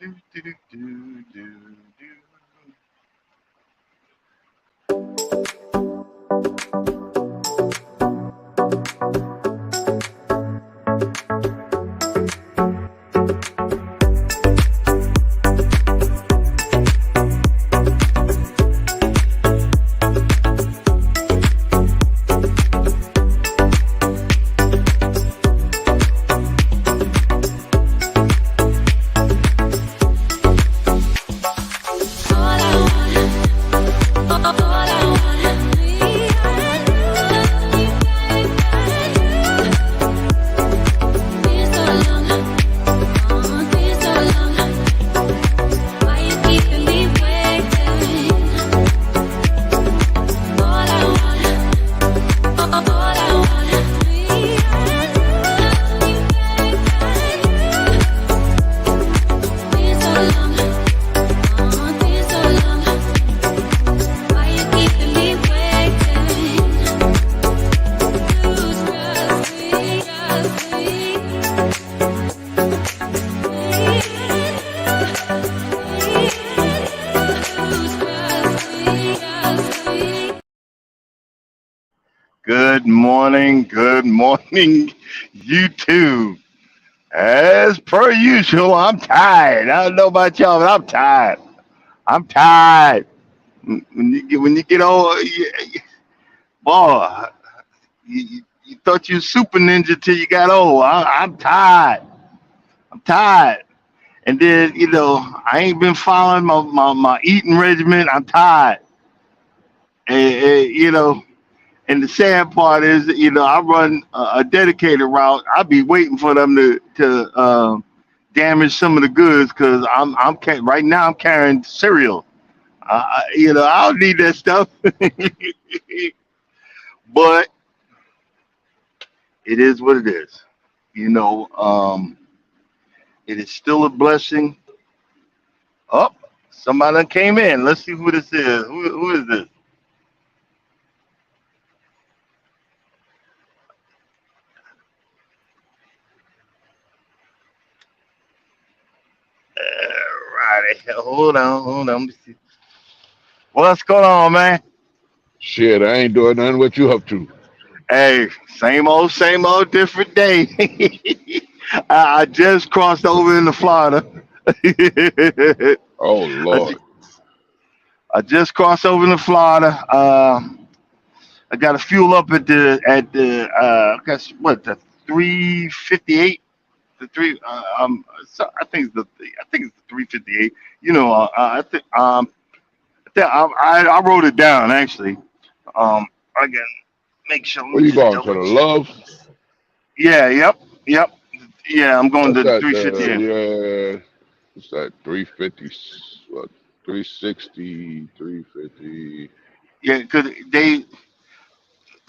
do, do, do, do, do. Good morning, YouTube. As per usual, I'm tired. I don't know about y'all, but I'm tired. I'm tired. When you get old, boy, you thought you was super ninja till you got old. I'm tired. I'm tired. And then I ain't been following my eating regimen. I'm tired. And and the sad part is, I run a dedicated route. I be waiting for them to damage some of the goods because right now I'm carrying cereal. I don't need that stuff, but it is what it is. You know, um, it is still a blessing. Oh, somebody done came in. Let's see who this is. Who is this? Righty. Hold on. Let me see. What's going on, man? Shit, I ain't doing nothing. What you up to? Hey, same old, different day. I just crossed over into Florida. Oh I, ju- Lord. I just crossed over into Florida. I got to fuel up I guess what, the 358, the three. I think it's the 358. I wrote it down actually. I can make sure. Let Where me you just going to double the check. Love? Yeah, yep. Yeah, I'm going What's to the that? 350. Yeah. What's that? 350. What? 360, 350. Yeah, because they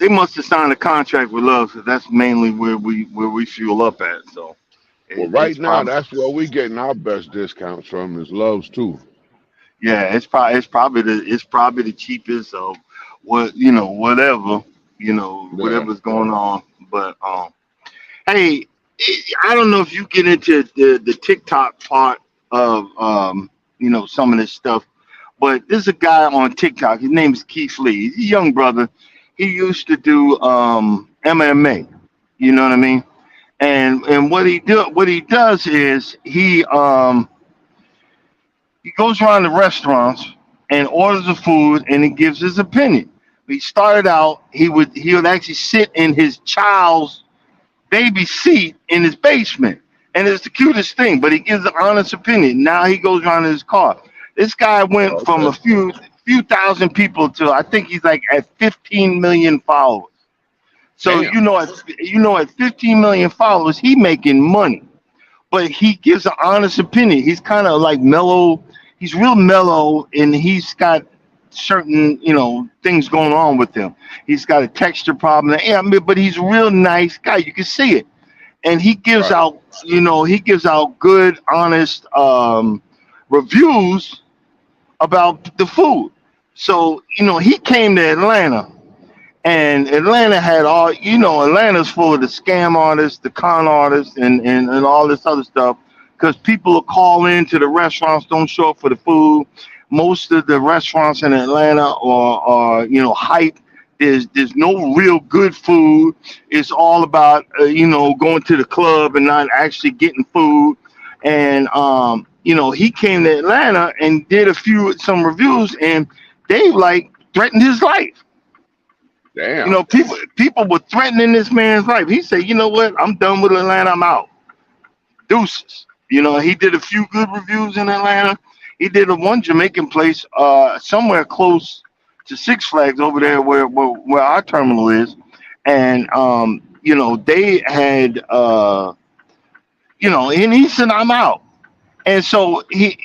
must have signed a contract with Love, because that's mainly where we fuel up at. So Well, it's right now, probably, that's where we getting our best discounts from is Love's too. yeah, it's probably the cheapest of whatever, Yeah. whatever's going on. But hey, I don't know if you get into the TikTok part of some of this stuff, but there's a guy on TikTok. His name is Keith Lee. He's a young brother. He used to do MMA. You know what I mean? And what he does is he goes around the restaurants and orders the food and he gives his opinion. He started out, he would actually sit in his child's baby seat in his basement. And it's the cutest thing, but he gives an honest opinion. Now he goes around in his car. This guy went from Okay. a few thousand people to, I think he's like at 15 million followers. So Damn. at 15 million followers, he making money. But he gives an honest opinion. He's kind of like mellow. He's real mellow, and he's got certain things going on with him. He's got a texture problem. Yeah, I mean, but he's a real nice guy. You can see it, and Right. he gives out good, honest reviews about the food. So he came to Atlanta, and Atlanta had Atlanta's full of the scam artists, the con artists, and all this other stuff. because people will call in to the restaurants, don't show up for the food. Most of the restaurants in Atlanta are hype. There's no real good food. It's all about going to the club and not actually getting food. And he came to Atlanta and did some reviews, and they like threatened his life. Damn. People were threatening this man's life. He said, "You know what? I'm done with Atlanta. I'm out. Deuces." He did a few good reviews in Atlanta. He did a one Jamaican place somewhere close to Six Flags over there where our terminal is. And they had and he said, "I'm out." And so he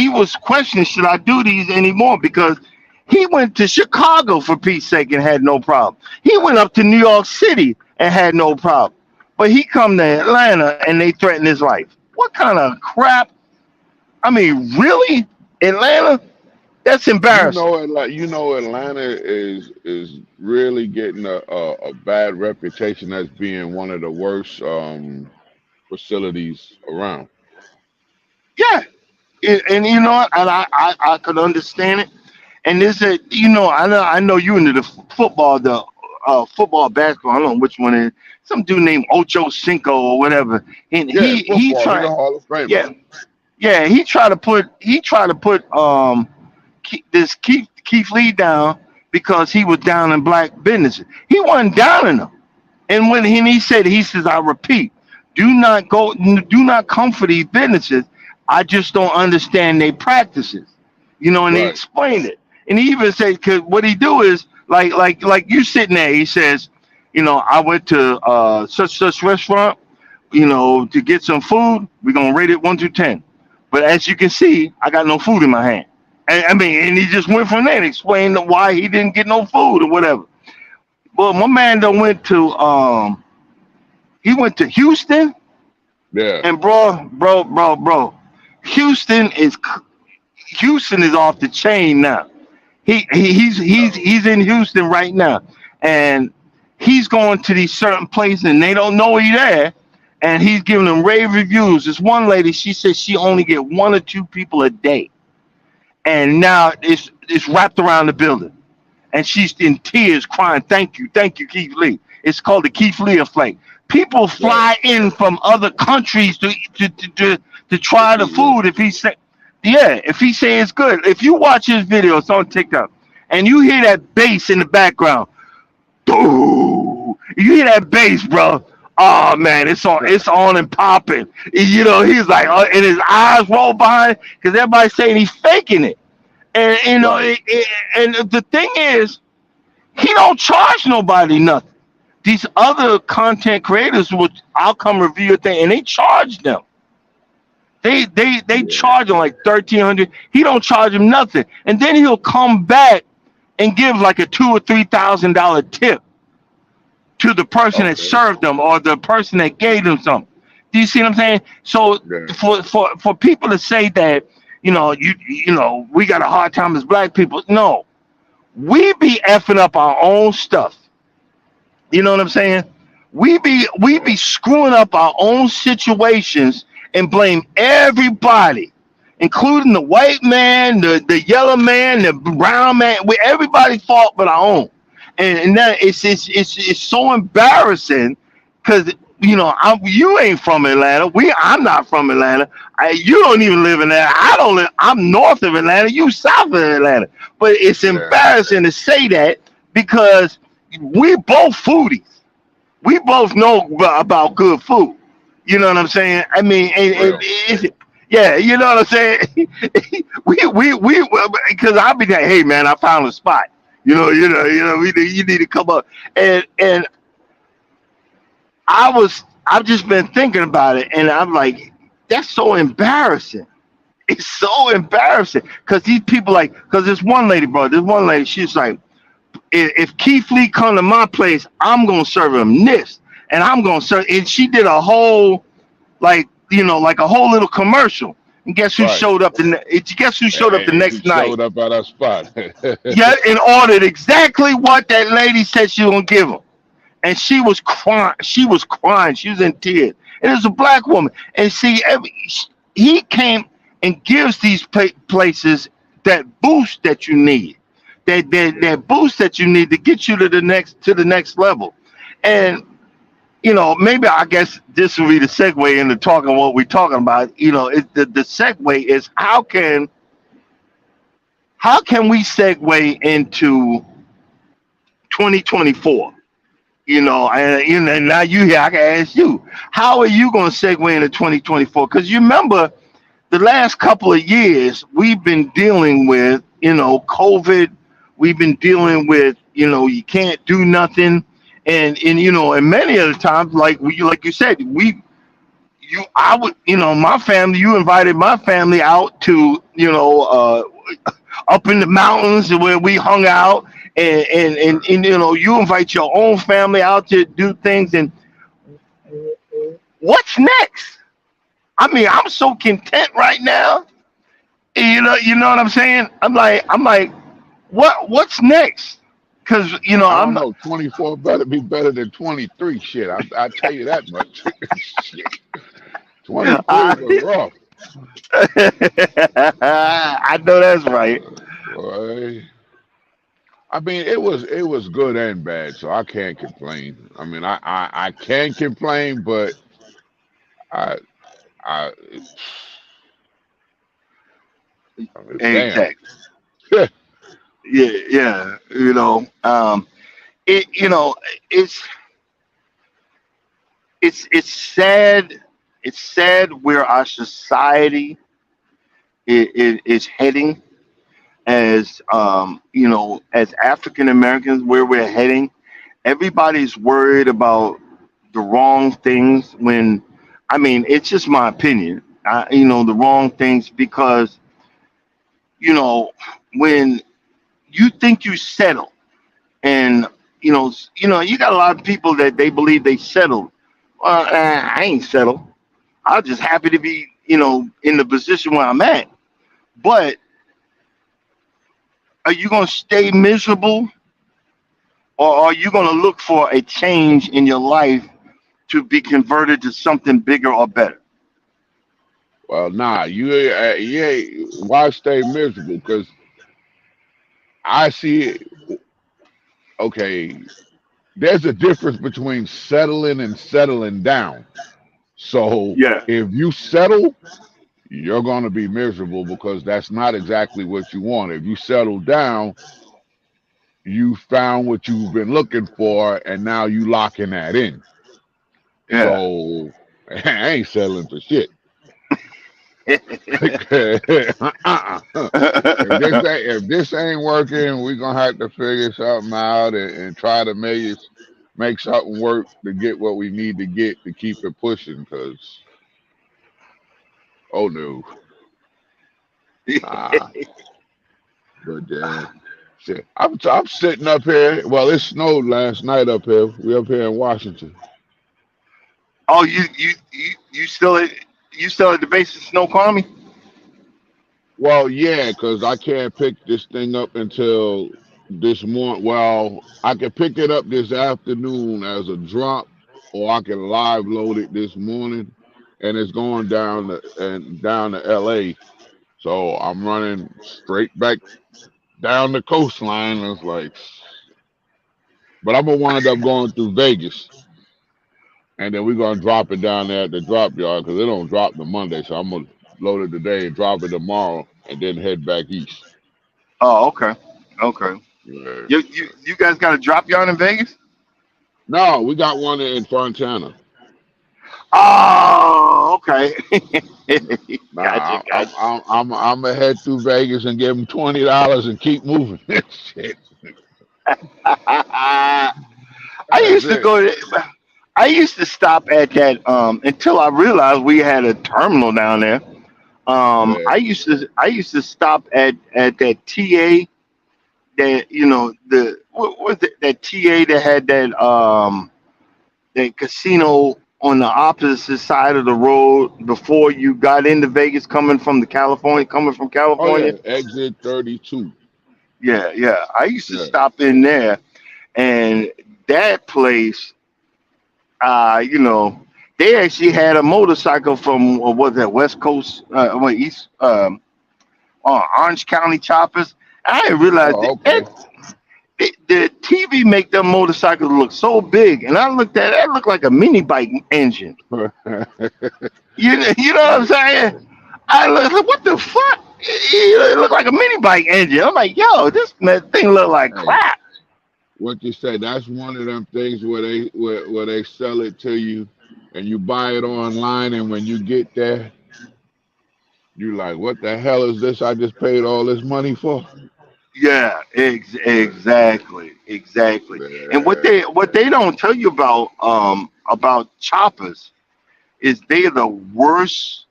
was questioning, should I do these anymore? Because he went to Chicago, for Pete's sake, and had no problem. He went up to New York City and had no problem. But he come to Atlanta and they threaten his life. What kind of crap? I mean, really? Atlanta? That's embarrassing. Atlanta is really getting a bad reputation as being one of the worst facilities around. Yeah. And you know what? And I could understand it. And this is, I know you into the football, basketball. I don't know which one it is. Some dude named Ocho Cinco or whatever. And Yeah, he football. He's a tried, Hall of Famer. yeah, yeah. He tried to put Keith Lee down because he was down in black businesses. He wasn't downing them. And when he says, I repeat, do not come for these businesses. I just don't understand their practices. And he Right. explained it. And he even said, because what he do is like you sitting there. He says, I went to such restaurant, to get some food. We're gonna rate it 1 through 10. But as you can see, I got no food in my hand. And he just went from there and explained why he didn't get no food or whatever. Well, my man done he went to Houston, Yeah. and bro, Houston is Houston is off the chain now. He's in Houston right now, and he's going to these certain places, and they don't know he there, and he's giving them rave reviews. This one lady, she says she only get 1 or 2 people a day, and now it's wrapped around the building, and she's in tears, crying, thank you, Keith Lee. It's called the Keith Lee effect. People Right. fly in from other countries to try the food. If he say it's good. If you watch his videos on TikTok and you hear that bass in the background, boo, you hear that bass, bro. Oh man, it's on and popping. He's like, and his eyes roll behind because everybody's saying he's faking it. And Right. and the thing is, he don't charge nobody nothing. These other content creators would, I'll come review a thing, and they charge them. They Yeah. charge him like 1,300. He don't charge him nothing, and then he'll come back and give like a $2,000 or $3,000 tip to the person that Okay. served them or the person that gave them something. Do you see what I'm saying? So Yeah. for people to say that we got a hard time as black people, no, we be effing up our own stuff. You know what I'm saying? We be screwing up our own situations and blame everybody, including the white man, the yellow man, the brown man. We everybody fault but our own, and that it's so embarrassing because you ain't from Atlanta. I'm not from Atlanta. You don't even live in Atlanta. I don't live. I'm north of Atlanta. You south of Atlanta. But it's Yeah. embarrassing to say that because we both foodies. We both know about good food. You know what I'm saying? I mean, Real. yeah, you know what I'm saying. We because I'll be like, hey man, I found a spot. You need to come up. And I've just been thinking about it, and I'm like, that's so embarrassing. It's so embarrassing because these people because this one lady, bro, she's like, if Keith Lee come to my place, I'm gonna serve him this, and I'm gonna serve. And she did a whole like a whole little commercial. And guess who Right. showed up? Guess who showed up the And he next night? showed up at our spot. Yeah, and ordered exactly what that lady said she was gonna give him. And she was crying. She was crying. She was in tears. and it's a black woman. And see, he came and gives these places that boost that you need, that boost that you need to get you to the next level. And maybe I guess this will be the segue into talking what we're talking about. The segue is how can we segue into 2024? And now you here, I can ask you, how are you going to segue into 2024? Because you remember the last couple of years we've been dealing with, COVID. We've been dealing with, you can't do nothing, and many of the times, like you said, I would, my family, you invited my family out to, up in the mountains where we hung out, and you invite your own family out to do things, and what's next? I mean, I'm so content right now. You know what I'm saying? I'm like, what's next? Because I I'm don't not. know. 24 better be better than 23. Shit, I tell you that much. Shit, 23 was I, rough. I know that's right. Boy. I mean, it was good and bad, so I can't complain. I mean, I can complain, but I I I mean, damn. Exactly. Yeah, yeah. It. It's it's sad. It's sad where our society is heading as as African Americans, where we're heading. Everybody's worried about the wrong things when, I mean, it's just my opinion. The wrong things because you know when you think you settle, and you got a lot of people that they believe they settled. Well, I ain't settled. I'm just happy to be in the position where I'm at. But are you gonna stay miserable, or are you gonna look for a change in your life to be converted to something bigger or better? Well, nah, you ain't. Why stay miserable? Because I see it. Okay, there's a difference between settling and settling down. So Yeah, if you settle, you're going to be miserable because that's not exactly what you want. If you settle down, you found what you've been looking for, and now you locking that in. yeah. So I ain't settling for shit. Uh-uh. If this ain't working, we're gonna have to figure something out and try to make something work to get what we need to get to keep it pushing. Cause oh no, nah. But shit, I'm sitting up here. Well, it snowed last night up here. We up here in Washington. Oh, you still at the base of Snoqualmie? Well, yeah, cause I can't pick this thing up until this morning. Well, I can pick it up this afternoon as a drop, or I can live load it this morning, and it's going down to L.A. So I'm running straight back down the coastline. It's like, but I'm gonna wind up going through Vegas, and then we're gonna drop it down there at the drop yard because it don't drop the Monday. So I'm gonna load it today and drop it tomorrow, and then head back east. Oh, okay, okay. Yeah. You guys got a drop yard in Vegas? No, we got one in Fontana. Oh, okay. Gotcha, Nah, I'm gotcha. I'm I'm I'm gonna head through Vegas and give them $20 and keep moving. Shit, I that's used to it. go to. I used to stop at that until I realized we had a terminal down there. Yeah. I used to stop at that TA, that the what was it, that TA that had that casino on the opposite side of the road before you got into Vegas, coming from Oh California. yeah, exit 32. Yeah, yeah. I used to Yeah. stop in there, and that place, uh, you know, they actually had a motorcycle from what was that West Coast, East Orange County choppers. I didn't realize Oh, that okay. the TV make them motorcycles look so big, and I looked at it, that looked like a mini bike engine. You know what I'm saying? I look, like, what the fuck? It looked like a mini bike engine. I'm like, yo, this thing look like Hey, crap. what you say? That's one of them things where they sell it to you, and you buy it online, and when you get there, you like, what the hell is this? I just paid all this money for. Yeah, exactly, exactly. And Yeah, what they don't tell you about choppers is they're the worst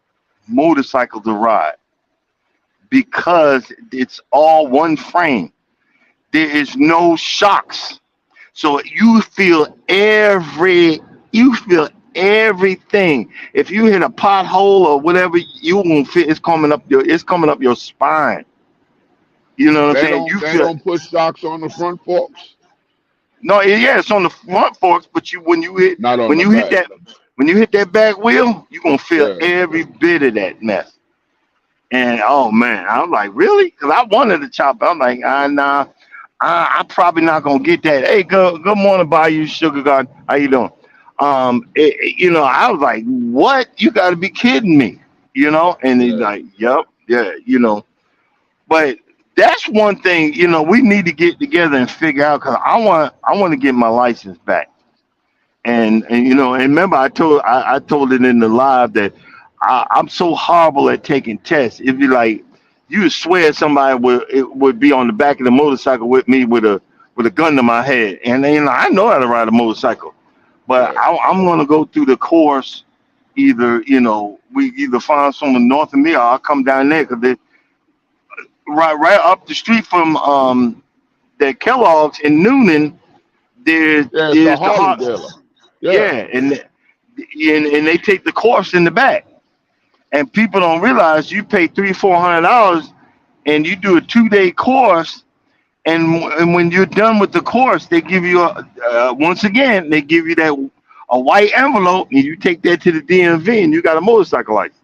motorcycle to ride because it's all one frame. There is no shocks. So you feel everything. If you hit a pothole or whatever, you won't feel it's coming up your spine. You know what I'm they saying? don't You they feel don't put shocks on the front forks, no, yeah, it's on the front forks, but you not on when the you hit back. that back wheel, you're gonna feel Yeah, every bit of that mess. And oh man, I was like, really? Because I wanted to chop. I'm like, nah, I'm probably not gonna get that. Hey, good morning, Bayou Sugar God. How you doing? I was like, what? You got to be kidding me, And he's yeah, like, yep, yeah, But that's one thing, we need to get together and figure out because I want to get my license back. And remember I told it in the live that I'm so horrible at taking tests. It'd be like you would swear somebody would be on the back of the motorcycle with me with a gun to my head, and I know how to ride a motorcycle, but yeah. I'm gonna go through the course. Either we either find someone north of me, or I'll come down there because they right up the street from the Kellogg's in Noonan. There's Yeah, it's a there's the Harley hot. dealer. Yeah, Yeah, and they take the course in the back, and people don't realize you pay $300-400, and you do a 2-day course, and when you're done with the course, they give you once again they give you that a white envelope, and you take that to the DMV, and you got a motorcycle license.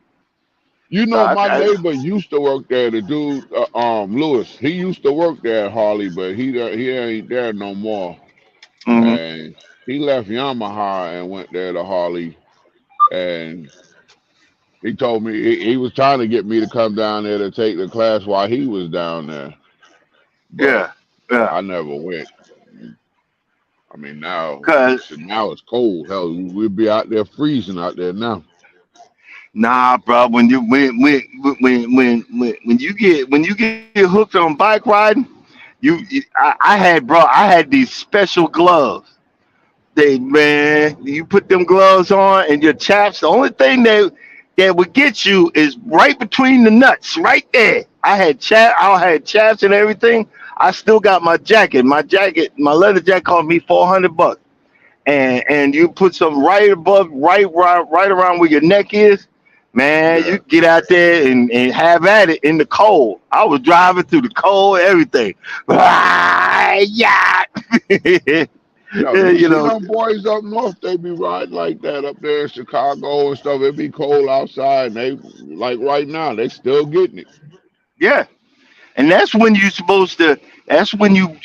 you So know my neighbor used to work there. The dude, Lewis, he used to work there at Harley, but he ain't there no more. hmm And he left Yamaha and went there to Harley. And he told me he was trying to get me to come down there to take the class while he was down there, but yeah, yeah, I never went. I mean, cause now it's cold. Hell, we'll be out there freezing out there now. nah, bro, when you get hooked on bike riding, I had these special gloves. They Man, you put them gloves on and your chaps. The only thing that would get you is right between the nuts, right there. I had chaps and everything. I still got my jacket. My leather jacket cost me $400, and you put some right above, right around where your neck is. Man, Yeah. you get out there and have at it in the cold. I was driving through the cold, everything. Yeah. Yo, you you see know, them boys up north, they be riding like that up there in Chicago and stuff. It be cold outside, and they like right now, they still getting it. yeah. And that's when you're supposed to. That's when you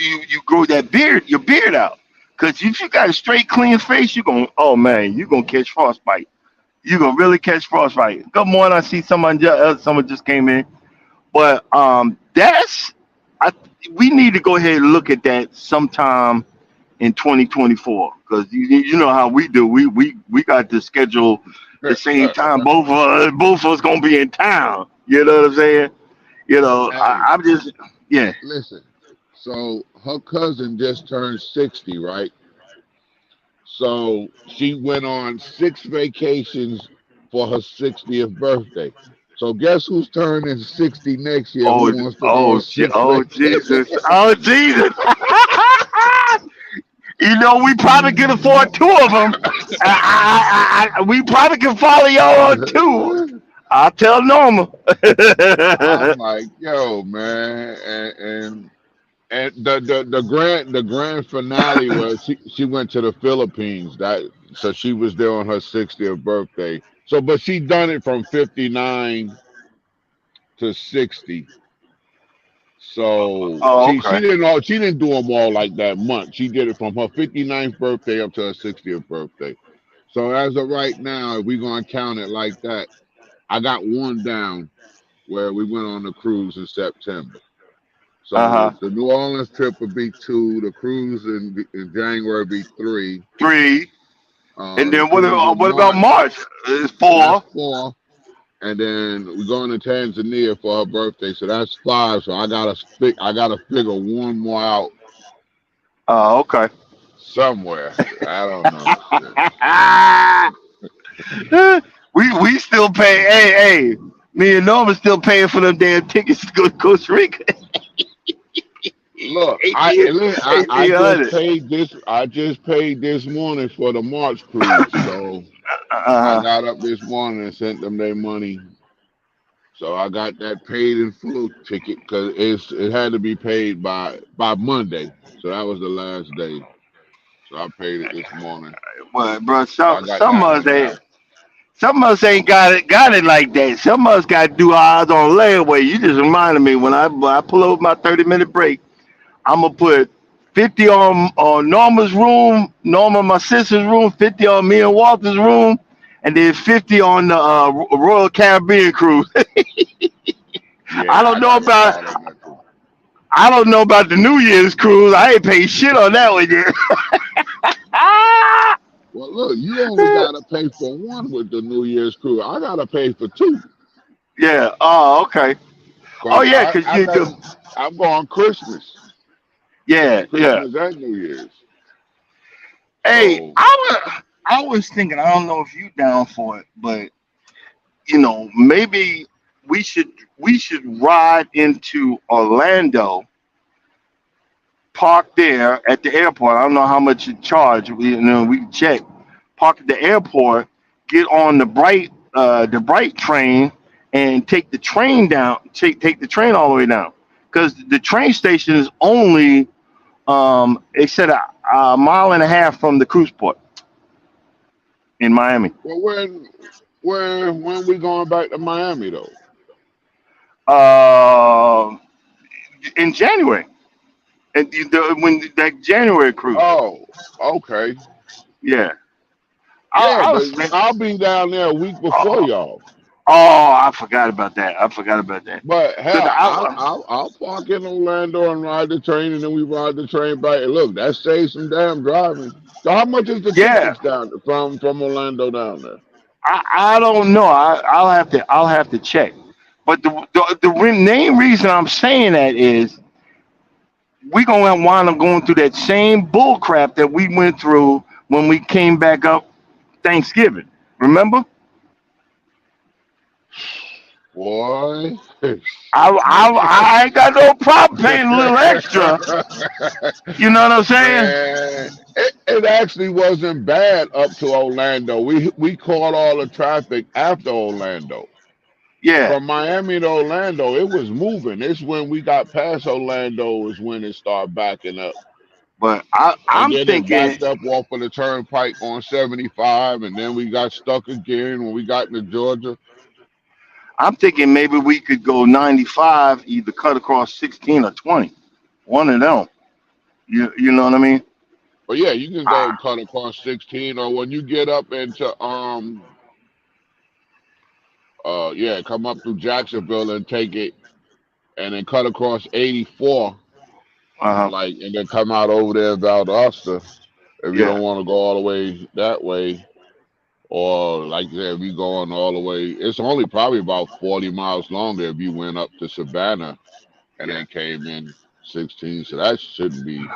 grow your beard out. Cause if you got a straight, clean face, oh man, you gonna catch frostbite. You gonna really catch frostbite. Good morning. I see someone just came in, but that's I. We need to go ahead and look at that sometime in 2024 because you know how we do. We got to schedule the same time. Both of us gonna be in town. You know what I'm saying? Hey, I'm just yeah. listen. So her cousin just turned 60, right? So she went on 6 vacations for her 60th birthday. So guess who's turning 60 next year? Who Oh, wants to go on six oh vacations? Jesus, oh Jesus. We probably can afford two of them. We probably can follow y'all on two. I'll tell Norma. I'm like, yo, man, and And the grand finale was she went to the Philippines. That so she was there on her 60th birthday. So, but she done it from 59 to 60. So Oh, she okay. didn't do them all like that month. She did it from her 59th birthday up to her 60th birthday. So as of right now, if we're gonna count it like that, I got one down where we went on the cruise in September. Uh So the New Orleans trip would be two, the cruise in January would be three, 3. And the then cruise in what about March, March? Is that's 4. four, and then we're going to Tanzania for her birthday, so that's five. So I gotta figure one more out Oh, okay. somewhere. I don't know. Shit. we still pay. Hey, me and Norman still paying for them damn tickets to go to Costa Rica. Look, 18, I just 1800. paid this. I just paid this morning for the March cruise. So I Uh-huh. got up this morning and sent them their money. So I got that paid in full ticket because it had to be paid by Monday. So that was the last day. So I paid it this morning. Well, bro, So I got that one down. some of us ain't got it like that. Some of us got to do ours on layaway. You just reminded me when I pull over my 30-minute break. I'm gonna put 50 on Norma's room, Norma my sister's room, 50 on me and Walter's room, and then 50 on the Royal Caribbean cruise. I Yeah, don't I know got a about spot on that too. I don't know about the New Year's cruise. I ain't paid shit on that one yet. Well, look, you only gotta pay for one with the New Year's cruise. I gotta pay for two Yeah. Oh, okay. Oh because yeah, cause I you got do. I'm going Christmas, Yeah, yeah. Christmas and New Year's. Hey, So I was thinking. I don't know if you down for it, but maybe we should we should ride into Orlando, park there at the airport. I don't know how much it charge. We can check. Park at the airport, get on the bright train, and take the train down. Take the train all the way down, because the train station is only it said a mile and a half from the cruise port in Miami. well, when we going back to Miami though? Uh, in January, and when that January cruise. Oh, okay. Yeah, Yeah, I was but thinking. I'll be down there a week before Oh, y'all. I forgot about that. I forgot about that. But Cause hell, I'll park in Orlando and ride the train, and then we ride the train back. And look, that saves some damn driving. So how much is the yeah, tickets down from Orlando down there? I don't know. I'll have to check. But the main reason I'm saying that is we gonna wind up going through that same bull crap that we went through when we came back up Thanksgiving. Remember? Boy, I ain't got no problem paying a little extra. You know what I'm saying? man, it actually wasn't bad up to Orlando. We caught all the traffic after Orlando. Yeah. From Miami to Orlando, it was moving. It's when we got past Orlando is when it started backing up. But And I'm then it thinking, backed up off of the turnpike on 75, and then we got stuck again when we got into Georgia. maybe we could go 95, either cut across 16 or 20. One of them. You know what I mean? But yeah, you can go Ah, cut across 16, or when you get up into yeah, come up through Jacksonville and take it, and then cut across 84, uh-huh. like, and then come out over there in Valdosta if you Yeah. don't want to go all the way that way. Or like I said, if you going all the way, it's only probably about 40 miles longer if you went up to Savannah and Yeah. then came in 16. So that shouldn't be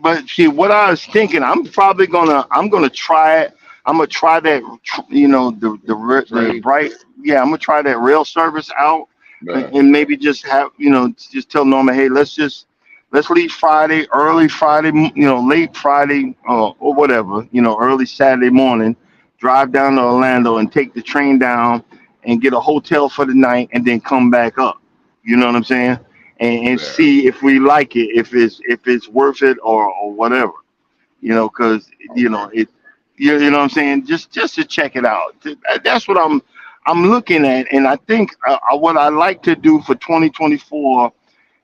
But see, what I was thinking, I'm gonna try it. I'm gonna try that, the train. bright. Yeah, I'm gonna try that rail service out, and, Yeah, and maybe just just tell Norman, hey, let's leave Friday, early Friday, late Friday, or whatever, early Saturday morning, drive down to Orlando and take the train down and get a hotel for the night, and then come back up. You know what I'm saying? and Yeah. see if we like it, if it's worth it or whatever. Because Okay. it, you know what I'm saying. Just to check it out. That's what I'm looking at, and I think what I like to do for 2024,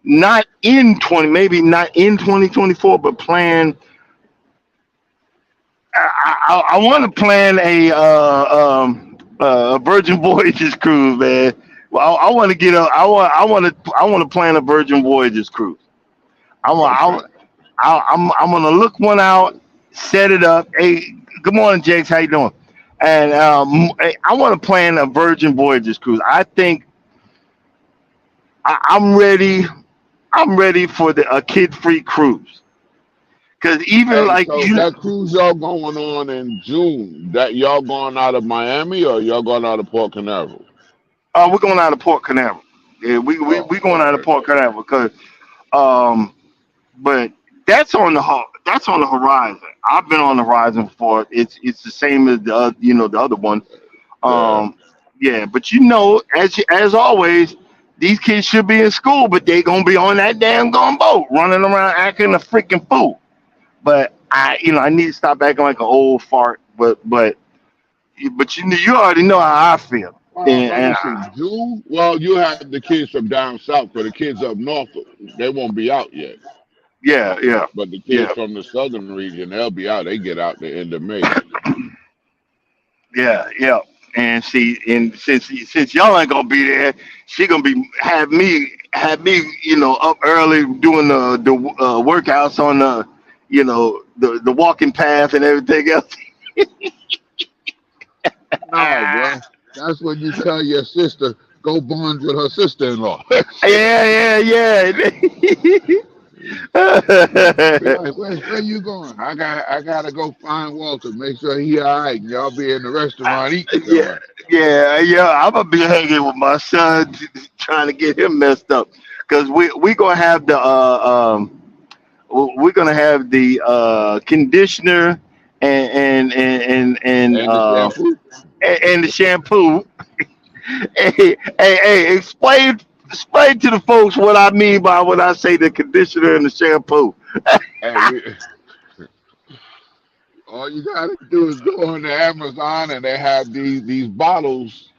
not in 20, maybe not in 2024, but plan. I want to plan a Virgin Voyages cruise, man. Well, I want to get a I want to plan a Virgin Voyages cruise. I Okay. want I'm gonna look one out, set it up. Hey, good morning, Jakes. How you doing? And I want to plan a Virgin Voyages cruise. I think I'm ready. I'm ready for a kid-free cruise. Cause even Hey, like so you, that cruise y'all going on in June, that y'all going out of Miami or y'all going out of Port Canaveral? we're going out of Port Canaveral. Yeah, Oh, we going out of okay. Port Canaveral. Cause um, but that's on the horizon. I've been on the horizon for it. It's the same as the other one. Yeah. Um, yeah, but as always, these kids should be in school, but they gonna be on that damn gun boat, running around acting a freaking fool. But I need to stop acting like an old fart. But you already know how I feel. Let me And see. June? Well, you have the kids from down south, but the kids up north, they won't be out yet. yeah, yeah, But the kids yeah, from the southern region, they'll be out. They get out the end of May. yeah, yeah. And see, and since y'all ain't gonna be there, she gonna be have me up early doing the workouts on the walking path and everything else. No, boy. That's when you tell your sister, go bond with her sister-in-law. Yeah, yeah, Be yeah. like, where you going? I gotta go find Walter, make sure he all right, and y'all be in the restaurant eating Yeah, somewhere. yeah. I'm gonna be hanging with my son, trying to get him messed up, because we gonna have we're gonna have the conditioner and And the shampoo. and the shampoo. Hey, explain to the folks what I mean by when I say the conditioner and the shampoo. Hey, all you gotta do is go on to Amazon and they have these bottles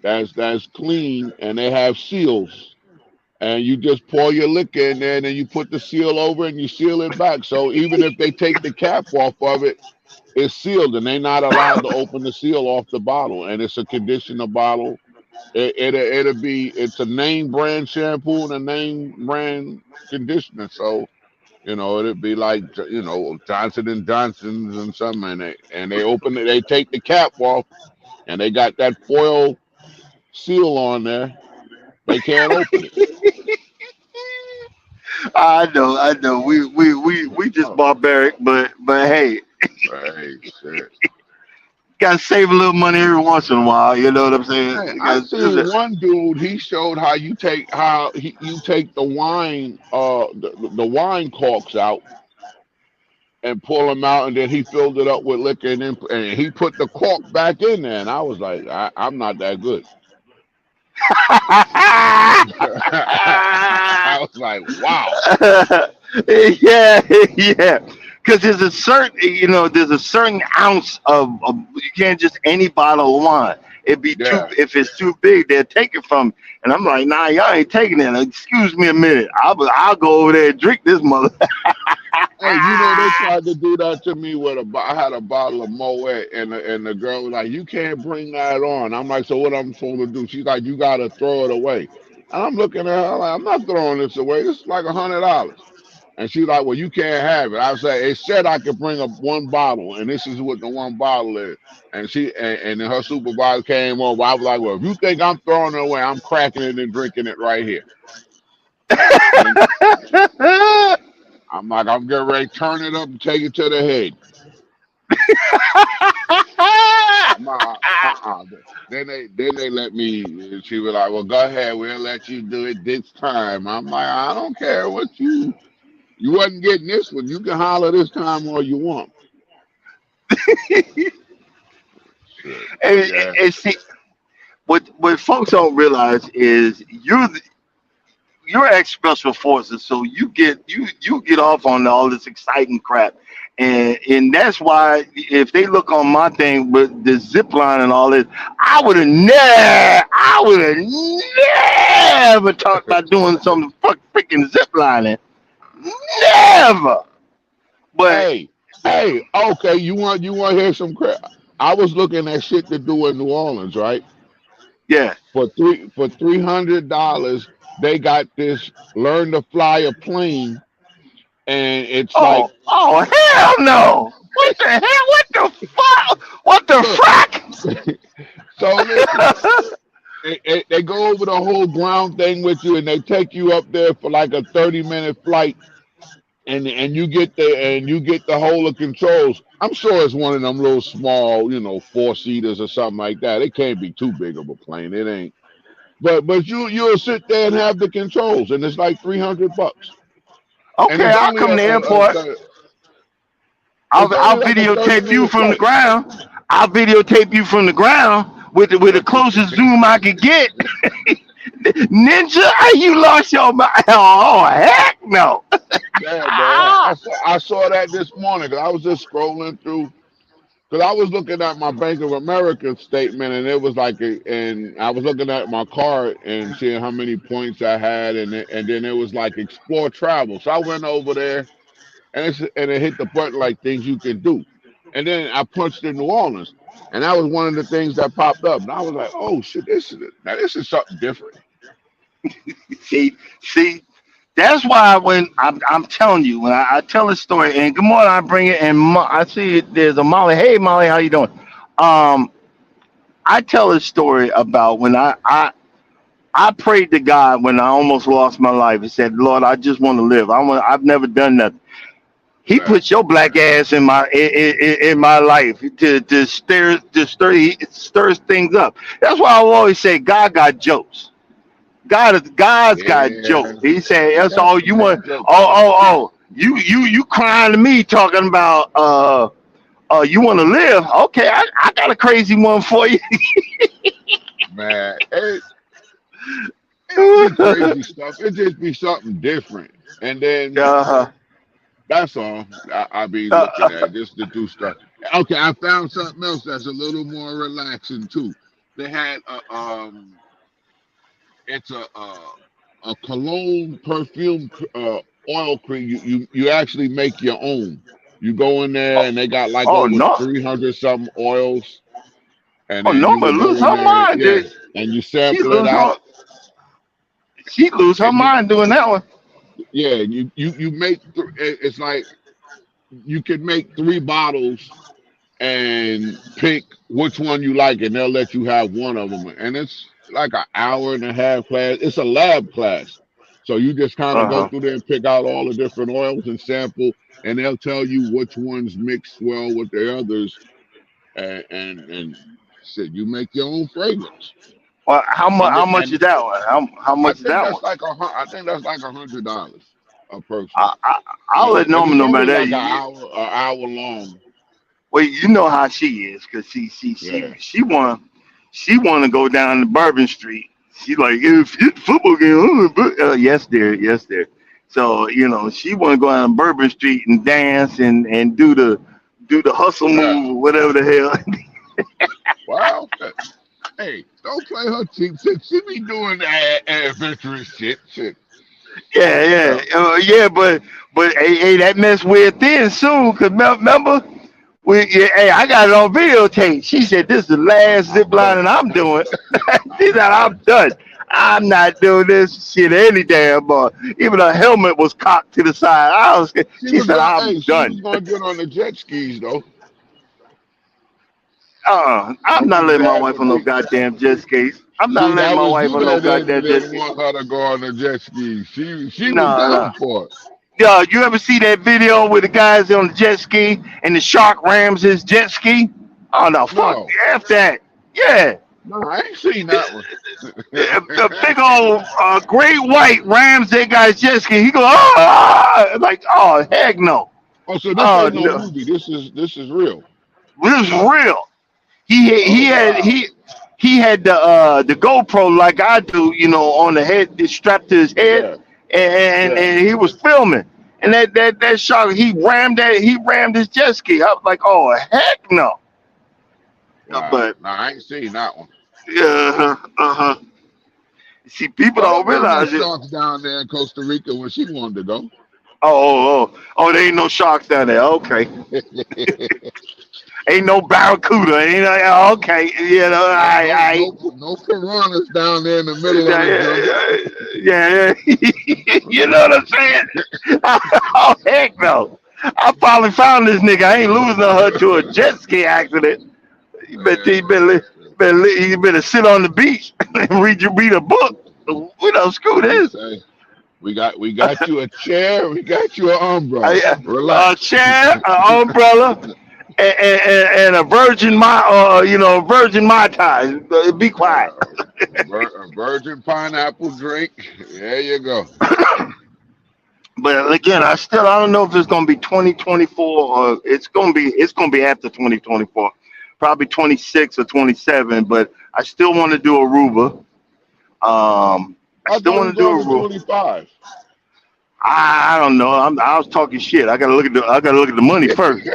that's clean and they have seals. And you just pour your liquor in there and then you put the seal over and you seal it back. So even if they take the cap off of it, it's sealed and they're not allowed to open the seal off the bottle. And it's a conditioner bottle. It's a name brand shampoo and a name brand conditioner. So it'd be like Johnson and Johnson's and something, and they open it, they take the cap off, and they got that foil seal on there. They can't open it. I know. We just Oh, barbaric, but hey, hey, shit. gotta save a little money every once in a while. You know what I'm saying? Hey, I Because seen one dude. He showed you take the wine, the wine corks out and pull them out, and then he filled it up with liquor, and he put the cork back in there. And I was like, I'm not that good. I was like, wow. yeah, yeah. Because there's a certain ounce of you can't just any bottle of wine. It'd be too Yeah. if it's too big, they'll take it from. And I'm like, nah, y'all ain't taking it. Excuse me a minute. I'll go over there and drink this mother. Hey, they tried to do that to me with I had a bottle of Moet, and the girl was like, "You can't bring that on." I'm like, "So what I'm supposed to do?" She's like, "You gotta throw it away." And I'm looking at her like, "I'm not throwing this away. This is like $100." And she's like, "Well, you can't have it." I said, "It said I could bring up one bottle, and this is what the one bottle is." And then her supervisor came over. I was like, "Well, if you think I'm throwing it away, I'm cracking it and drinking it right here." And I'm like, "I'm getting ready to turn it up and take it to the head." Nah, then they let me. She was like, "Well, go ahead. We'll let you do it this time." I'm like, "I don't care what you wasn't getting this one. You can holler this time all you want." Shit, but yeah, And see, what folks don't realize is you're ex special forces, so you get off on all this exciting crap, and that's why if they look on my thing with the zip line and all this, I would have never talked about doing some freaking zip lining, never. But Hey, hey, okay, you want to hear some crap? I was looking at shit to do in New Orleans, right? yeah. For $300, they got this learn to fly a plane, and it's like, Oh, hell no! What the hell? What the fuck? What the look, fuck? so listen, they go over the whole ground thing with you, and they take you up there for like a 30-minute flight, and you get the whole of controls. I'm sure it's one of them little small, four seaters or something like that. It can't be too big of a plane. It ain't. But you'll sit there and have the controls, and it's like $300, and Okay, I'll come to the airport. I'll it's only like a thirty videotape you minute from the flight. ground. I'll videotape you from the ground with the closest zoom I could get. Ninja, you lost your mind. Oh, heck no. Yeah, man. I saw that this morning because I was just scrolling through. Because I was looking at my Bank of America statement, and it was like, and I was looking at my card and seeing how many points I had, and then it was like explore travel. So I went over there, and it hit the button like things you can do, and then I punched in New Orleans, and that was one of the things that popped up, and I was like, oh shit, this is something different. See, that's why when I'm telling you, when I tell a story, and good morning, I bring it, and I see there's a Molly. Hey, Molly, how you doing? Um, I tell a story about when I prayed to God when I almost lost my life and said, Lord, I just want to live. I've never done nothing. He Right. puts your black ass in my life to stirs things up. That's why I always say God got jokes. God's got Yeah, jokes. He said, he "That's got all he you got want." jokes. Oh. You crying to me talking about you want to live? Okay, I got a crazy one for you. Man, it don't be crazy stuff. It just be something different. And then uh, that's all I be looking uh, at just to do stuff. Okay, I found something else that's a little more relaxing too. They had it's a cologne perfume oil cream. You actually make your own. You go in there and they got like oh over no, 300 something oils, and oh then no, you but would go lose in her there, mind, yeah, dude. and you She sample it lose out, her she lose her and you mind doing that one. yeah, you make it's like you can make 3 bottles and pick which one you like, and they'll let you have one of them. And it's like an hour and a half class. It's a lab class, so you just kind of Uh go huh. through there and pick out all the different oils and sample, and they'll tell you which ones mix well with the others, and shit, you make your own fragrance. Well, how much? And How it, much and is that one? How I much is think that that's one? like I think that's like $100 a person, I, I I'll let and Norman it's know about only that. like an hour long. Well, you know how she is, cause Yeah. she want to go down to Bourbon Street. She like if it's football game, yes, dear, yes, dear. So she want to go down Bourbon Street and dance and do the hustle Yeah. move or whatever the hell. Well, hey, don't play her cheap shit. She be doing that adventurous shit. Shit. Yeah, Yeah. yeah, but hey, that mess weird thin soon. Cause remember, hey, I got it on videotape. She said this is the last zip line and I'm doing. She said I'm done. I'm not doing this shit any damn more. Even her helmet was cocked to the side. She She was said going. I'm Hey, she done. was going to get on the jet skis though. I'm Them not the letting my dad, wife the on no big. goddamn jet skis. I'm not See, letting that my was wife you on no that goddamn jet didn't ski. want her to go on the jet skis. She was No, down no. for it. Yo, you ever see that video with the guys on the jet ski and the shark rams his jet ski? Oh no, fuck No, F that. Yeah. no, I ain't seen that one. The big old great white rams that guy's jet ski. He go, like, oh heck no. Oh, so this Oh ain't no no. movie. This is real. This is real. He Oh had he wow. he had the GoPro like I do, on the head, it's strapped to his head, Yeah, yeah. and he was filming. And that shark, he rammed his jet ski. I was like, oh heck no. Wow. But Now I ain't seen that one. uh-huh. See, people Well, don't don't be no realize it. sharks down there in Costa Rica when she wanted to go. There ain't no sharks down there. Okay, ain't no barracuda. Ain't no, okay. No, no, no, no piranhas down there in the middle of the jungle. Yeah. You know what I'm saying? Oh heck no. I finally found this nigga. I ain't losing her to a jet ski accident. You bet Yeah, you better sit on the beach and read a book. We don't screw what you this. say? We got you a chair. We got you an umbrella. A Relax. chair, an umbrella, and a virgin mai tai. Be quiet. A virgin pineapple drink. There you go. But again, I don't know if it's gonna be 2024 or it's gonna be after 2024, probably 26 or 27. But I still want to do Aruba. I I still thought we want to do going to Aruba. 25. I don't know. I was talking shit. I gotta look at the money first.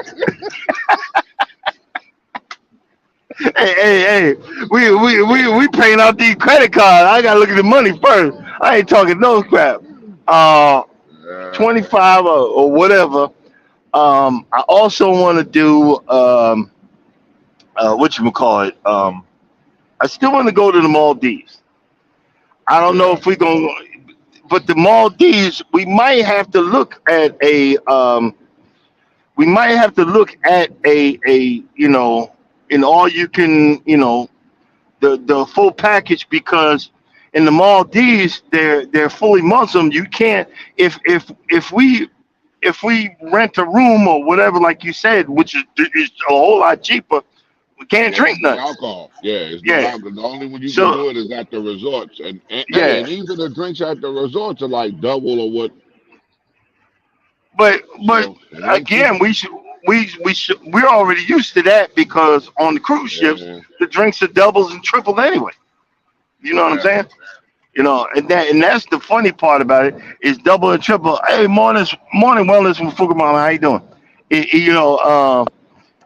Hey, we paying off these credit cards. I gotta look at the money first. I ain't talking no crap. Uh, Uh, 25 or whatever. I also want to do what you call it. I still want to go to the Maldives. I don't know yeah. if we gonna, but the Maldives, we might have to look at an all you can, the full package because in the Maldives they're fully Muslim. You can't if we rent a room or whatever, like you said, which is a whole lot cheaper. We can't Yeah, drink it's no nothing. alcohol. Yeah, it's no Yeah. alcohol. The only one you can So do it is at the resorts, and hey, yeah, and even the drinks at the resorts are like double of what. but So it ain't cheap. again, we're already used to that because on the cruise ships Yeah, the drinks are doubles and triples anyway. You know what I'm yeah. saying? And that's the funny part about it is double and triple. Hey, morning wellness from Fukuman. How you doing? It- you know,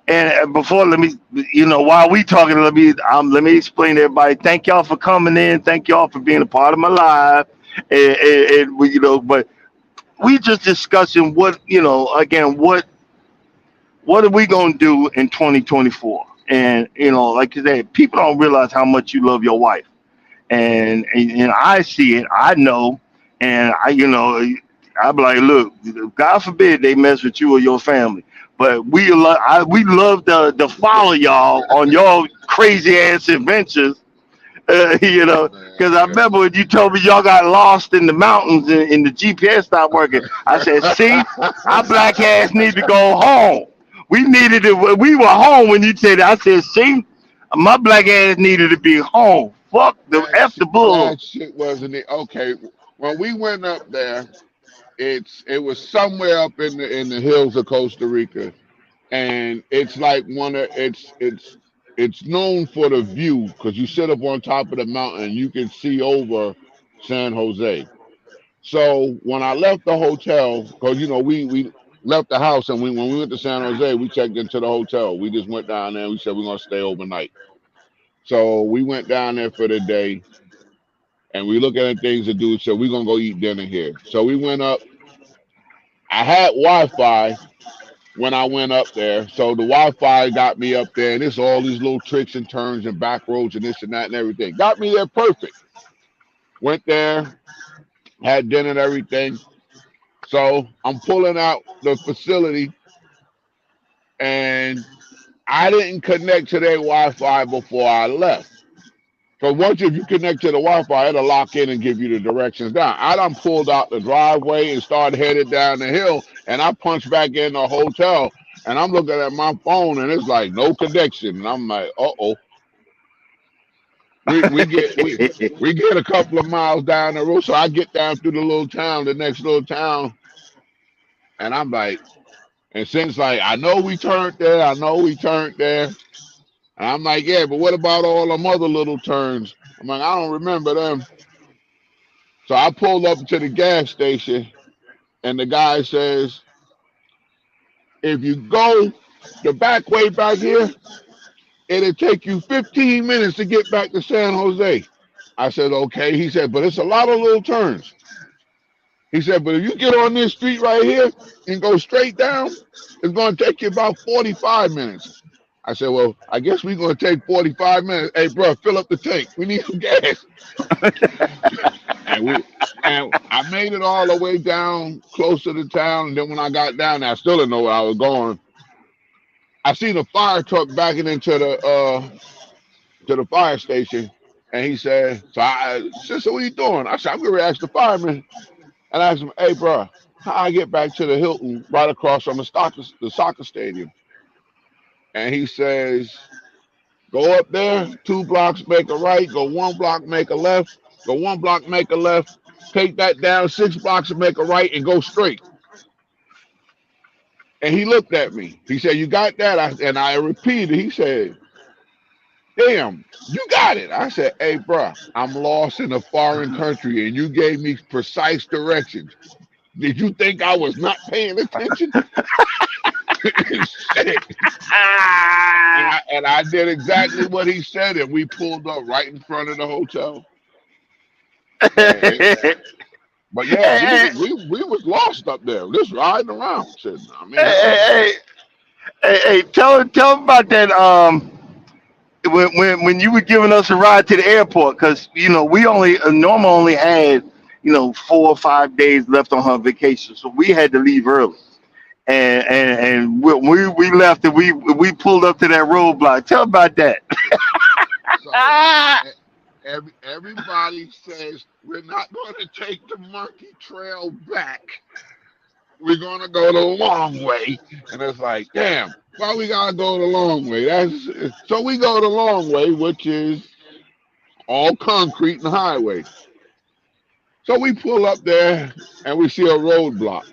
and before let me, while we talking, let me explain to everybody. Thank y'all for coming in. Thank y'all for being a part of my live. And but we just discussing again, what are we gonna do in 2024? And like you said, people don't realize how much you love your wife and I see it, I know, and I be like, look, God forbid they mess with you or your family, but we love to follow y'all on your crazy ass adventures, because I Man. remember when you told me y'all got lost in the mountains and the GPS stopped working. I said, see, our black ass need to go home. We needed it. We were home when you said that. I said, see, my black ass needed to be home. Fuck the F the bull. That shit wasn't it. Okay, when we went up there, it was somewhere up in the hills of Costa Rica, and it's like it's known for the view because you sit up on top of the mountain and you can see over San Jose. So when I left the hotel, because we left the house and when we went to San Jose, we checked into the hotel. We just went down there and we said we're gonna stay overnight. So we went down there for the day and we looking at things to do. So we're gonna go eat dinner here. So we went up. I had Wi-Fi when I went up there. So the Wi-Fi got me up there, and it's all these little tricks and turns and back roads and this and that and everything. Got me there perfect. Went there, had dinner and everything. So I'm pulling out the facility, and I didn't connect to their Wi-Fi before I left. Because once if you connect to the Wi-Fi, it'll lock in and give you the directions down. I done pulled out the driveway and started headed down the hill, and I punched back in the hotel, and I'm looking at my phone, and it's like no connection, and I'm like, oh, we get a couple of miles down the road, so I get down through the little town, the next little town, and I'm like, and since like I know we turned there, And I'm like, yeah, but what about all them other little turns? I'm like, I don't remember them. So I pulled up to the gas station, and the guy says, if you go the back way back here, it'll take you 15 minutes to get back to San Jose. I said, okay. He said, but it's a lot of little turns. He said, but if you get on this street right here and go straight down, it's going to take you about 45 minutes. I said, well, I guess we're going to take 45 minutes. Hey, bro, fill up the tank. We need some gas. And we and I made it all the way down close to the town. And then when I got down there, I still didn't know where I was going. I seen a fire truck backing into the fire station. And he said, so I said, so what are you doing? I said, I'm going to ask the fireman. And I asked him, hey, bro, how I get back to the Hilton right across from the soccer stadium? And he says, go up there, 2 blocks, make a right, go 1 block, make a left, go 1 block, make a left, take that down 6 blocks and make a right and go straight. And he looked at me. He said, you got that? And I repeated. He said, damn, you got it. I said, hey, bro, I'm lost in a foreign country and you gave me precise directions. Did you think I was not paying attention? Shit. And I did exactly what he said, and we pulled up right in front of the hotel. And, but yeah, Hey, we was lost up there, just riding around. Shit, I mean, that was hey, tell him about that. When you were giving us a ride to the airport, because we only Norma only had 4 or 5 days left on her vacation, so we had to leave early. And we left and we pulled up to that roadblock. Tell about that. so. Everybody says we're not going to take the monkey trail back. We're going to go the long way, and it's like, damn, why we gotta go the long way? So we go the long way, which is all concrete and highway. So we pull up there and we see a roadblock.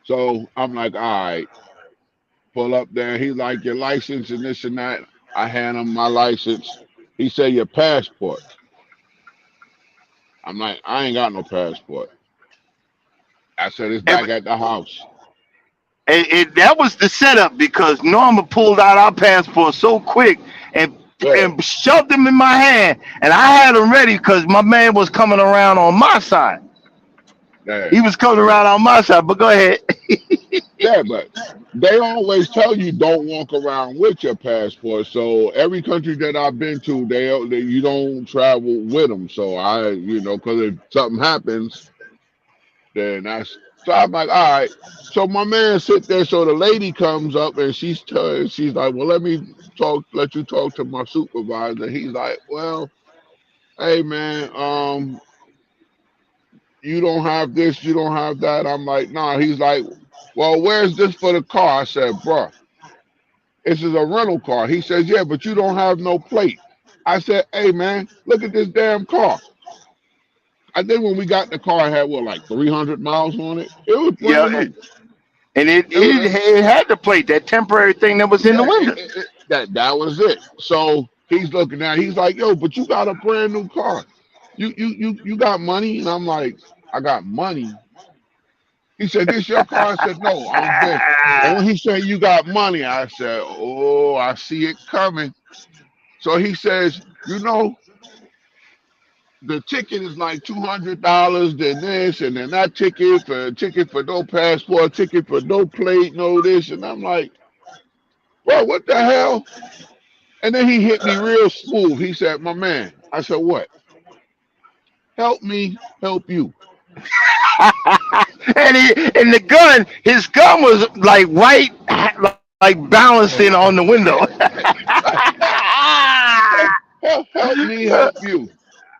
So I'm like, all right, pull up there. He's like, your license and this and that. I hand him my license. He said, your passport. I'm like, I ain't got no passport. I said, it's And, back at the house. that was the setup because Norma pulled out our passports so quick and Yeah, shoved them in my hand, and I had them ready because my man was coming around on my side. yeah, He was coming around on my side. But go ahead. yeah, but they always tell you don't walk around with your passport. So every country that I've been to, they you don't travel with them. So because if something happens, then that's so I'm like, all right. So my man sit there. So the lady comes up and she's like, well, let you talk to my supervisor. He's like, well, hey man, you don't have this, you don't have that. I'm like, nah. He's like, well, where's this for the car? I said, bro, this is a rental car. He says, yeah, but you don't have no plate. I said, hey man, look at this damn car. I think when we got in the car, it had what, like 300 miles on it. It was Yeah, brand new. and it, It was, it it had the plate, that temporary thing that was in the yeah, window. that was it. So he's looking at, he's like, yo, but you got a brand new car. You got money, and I'm like, I got money. He said, this your car? I said, no, I'm this. And when he said you got money, I said, oh, I see it coming. So he says, the ticket is like $200, then this, and then that ticket for no passport, ticket for no plate, no this. And I'm like, bro, what the hell? And then he hit me real smooth. He said, my man. I said, what? Help me help you. And his gun was like right, like balancing on the window. Help me help you.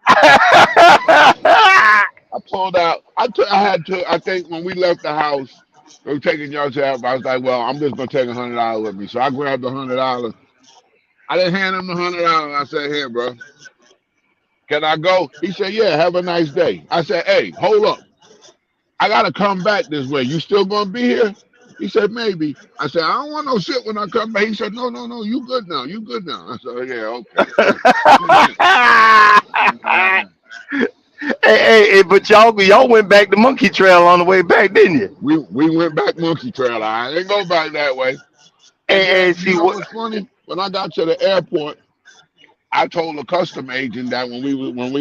I pulled out. I had to. I think when we left the house, we were taking y'all to. I was like, well, I'm just gonna take $100 with me. So I grabbed $100. I didn't hand him the $100. I said, here, bro, can I go? He said, yeah. Have a nice day. I said, hey, hold up. I gotta come back this way. You still gonna be here? He said, maybe. I said, I don't want no shit when I come back. He said, no, no, no, you good now. You good now. I said, yeah, okay. Hey, but y'all went back to Monkey Trail on the way back, didn't you? We went back Monkey Trail. I didn't go back that way. And And then, you see know what? what's funny? When I got to the airport, I told the custom agent that when we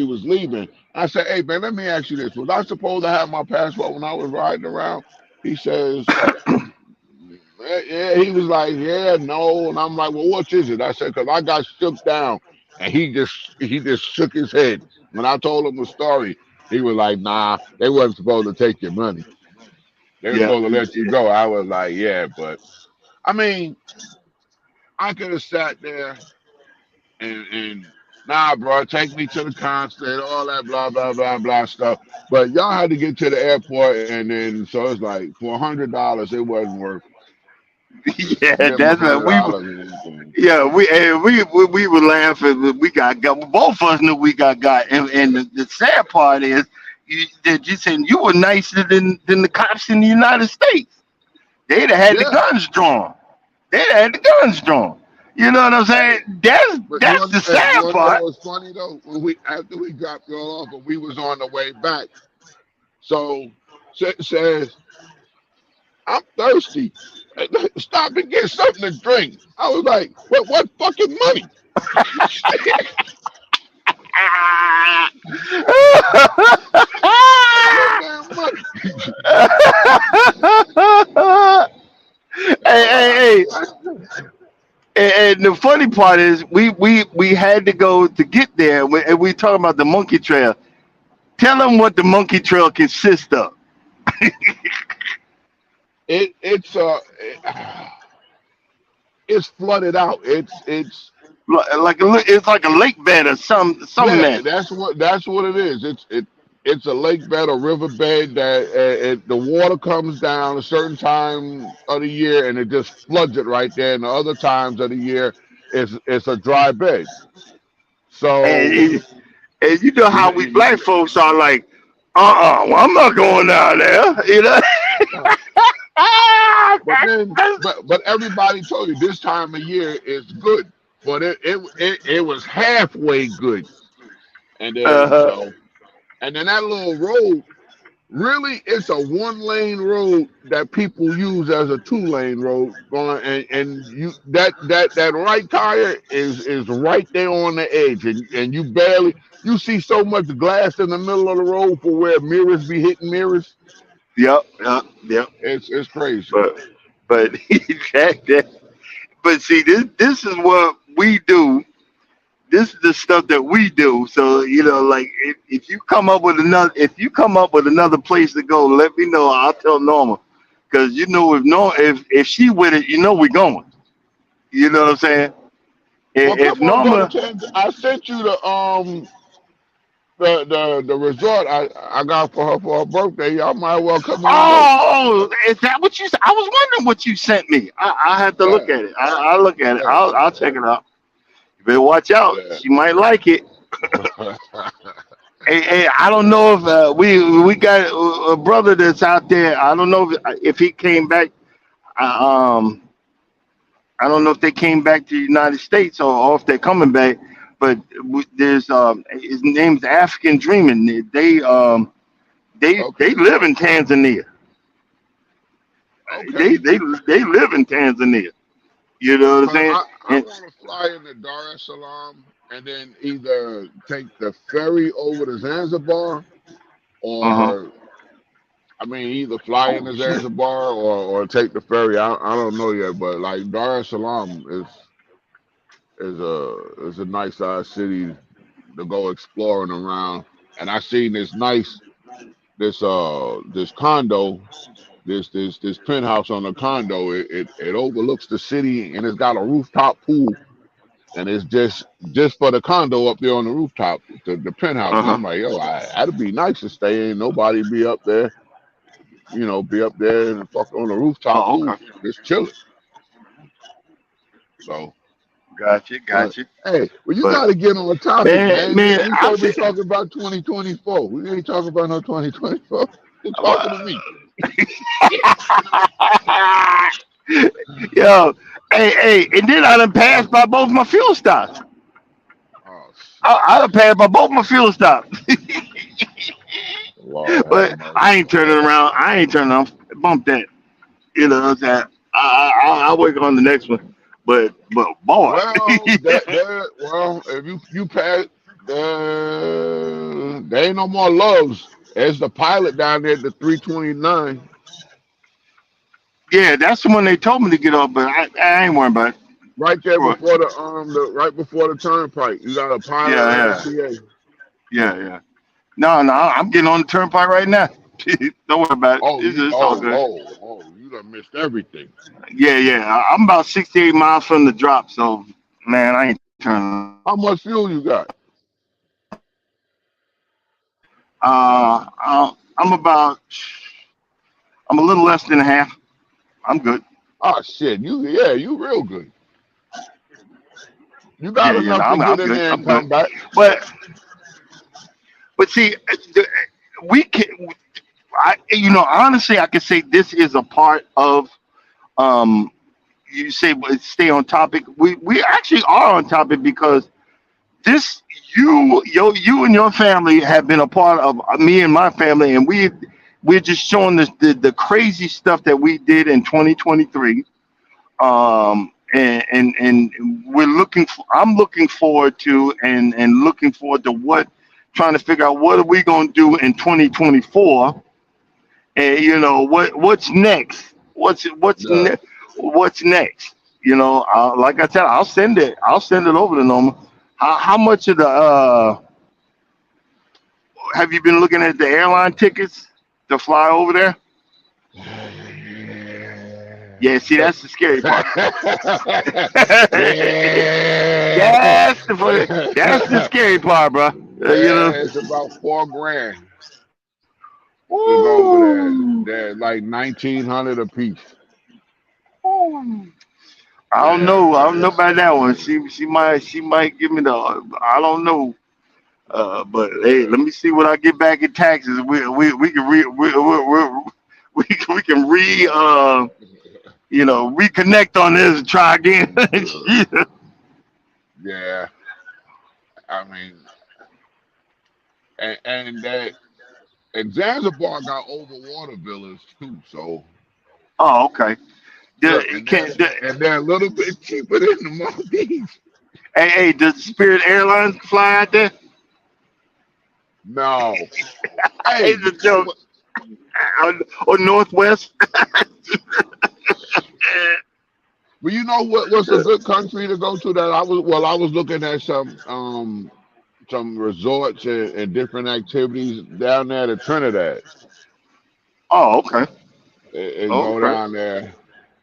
was leaving, I said, "Hey man, let me ask you this: was I supposed to have my passport when I was riding around?" He says, "Yeah." He was like, "Yeah, no," and I'm like, "Well, what is it?" I said, "Cause I got shook down," and he just shook his head. When I told him the story, he was like, "Nah, they wasn't supposed to take your money. They were Yeah, supposed to let you go." I was like, "Yeah, but I mean, I could have sat there and nah, bro, take me to the concert, all that blah blah blah blah stuff. But y'all had to get to the airport, and then so it's like for $100, it wasn't worth. yeah, Give them a that's what hundred we. dollars and everything. Yeah, we were laughing. We got. Both of us knew we got. And the sad part is, that you said you were nicer than the cops in the United States. They'd have had the Yeah, guns drawn. They'd have had the guns drawn. You know what I'm hey, saying? That's but that's the you sad want to know part. what's funny though? When we after we dropped y'all off, and we was on the way back, so says I'm thirsty. Stop and get something to drink. I was like, what fucking money? What damn money? Hey, hey, and the funny part is, we had to go to get there, and we talking about the monkey trail. Tell them what the monkey trail consists of. It's it's flooded out. It's like a lake bed or some Yeah, mess. that's what it is. It's a lake bed or river bed that the water comes down a certain time of the year and it just floods it right there. And the other times of the year, it's a dry bed. And, So and and you know you how know, we black folks are like, well, I'm not going down there. You know. yeah. But everybody told you this time of year is good, but it was halfway good, and then Uh-huh. so and then that little road. Really, it's a one-lane road that people use as a two-lane road. Going and you that right tire is right there on the edge, and you see so much glass in the middle of the road for where mirrors be hitting mirrors. Yep. It's crazy. But but see, this is what we do. This is the stuff that we do. So like if you come up with another place to go, let me know. I'll tell Norma, because if she with it, we going. You know what I'm saying? Well, If come on, go to Norma, Kansas. I sent you the resort I got for her birthday. Y'all might well come on and go. is that what you said? I was wondering what you sent me. I have to look Yeah, at it. I'll look at it. yeah, I'll check it out. You better watch out. yeah. She might like it. Hey, I don't know if we got a brother that's out there. I don't know if he came back. Uh, um, I don't know if they came back to the United States or if they're coming back. But there's his name's African Dreaming. They Okay, live in Tanzania. They okay. they they live in Tanzania. You know what I'm Cause saying? I And, want to fly into Dar es Salaam and then either take the ferry over to Zanzibar, uh-huh. or I mean either fly Oh into shit. Zanzibar or take the ferry. I don't know yet, but like Dar es Salaam is a nice size city to go exploring around. And I seen this condo, this penthouse on the condo. It overlooks the city and it's got a rooftop pool, and it's just for the condo up there on the rooftop, the penthouse. And Uh-huh. I'm like, yo, that'd be nice to stay. Ain't nobody be up there, be up there and fuck on the rooftop Oh, pool, okay. just chilling. So, but Gotcha. hey, well, you But got to get on a topic, man, man. man, We I supposed to be said, talking about 2024. We ain't talking about no 2024. You're talking to me. Yo, hey, and then I done passed by both my fuel stops. Oh shit. I done passed by both my fuel stops. Lord have But mercy. I ain't turning around. I ain't turning around. Bump that. You know what I'm saying? I'll work on the next one. But boy, Well, well, if you pass, there ain't no more loves. There's the pilot down there at the 329, yeah, that's the one they told me to get off. But I ain't worried about it. right there Right. before the right before the turnpike. You got a pilot Yeah, and a yeah, PA. yeah. No, I'm getting on the turnpike right now. Don't worry about it. Oh, It's all good. you done missed everything. Yeah. I'm about 68 miles from the drop, so man, I ain't turning around. How much fuel you got? I'm about. I'm a little less than a half. I'm good. Oh shit, you real good. You got Yeah. No, enough to I'm get in good. there and I'm good. come back. But see, we can. Honestly, I can say this is a part of. Um, you say stay on topic. We actually are on topic because this you and your family have been a part of me and my family, and we're just showing the crazy stuff that we did in 2023. And I'm looking forward to and looking forward to what trying to figure out what are we going to do in 2024, and what's next, Yeah. what's next. Like I said, I'll send it over to Norma. How much of the have you been looking at the airline tickets to fly over there? Yeah, see, that's the scary part. Yeah. That's the scary part, bro. It's about 4 grand to go over there. Ooh, They're like 1,900 a piece. I Yeah, don't know about that one. She might give me the. I don't know. But hey, let me see what I get back in taxes. We can we can reconnect on this and try again. Yeah. yeah. I mean, and that and Zanzibar got overwater villas too. So Oh, okay. yeah, The, can the, and they're a little bit cheaper than the Maldives. hey, does Spirit Airlines fly out there? No, Hey, hey, the joke. Or Northwest. well, you know what's a good country to go to that I was looking at some resorts and different activities down there to Trinidad Oh, okay. and go Okay. down there.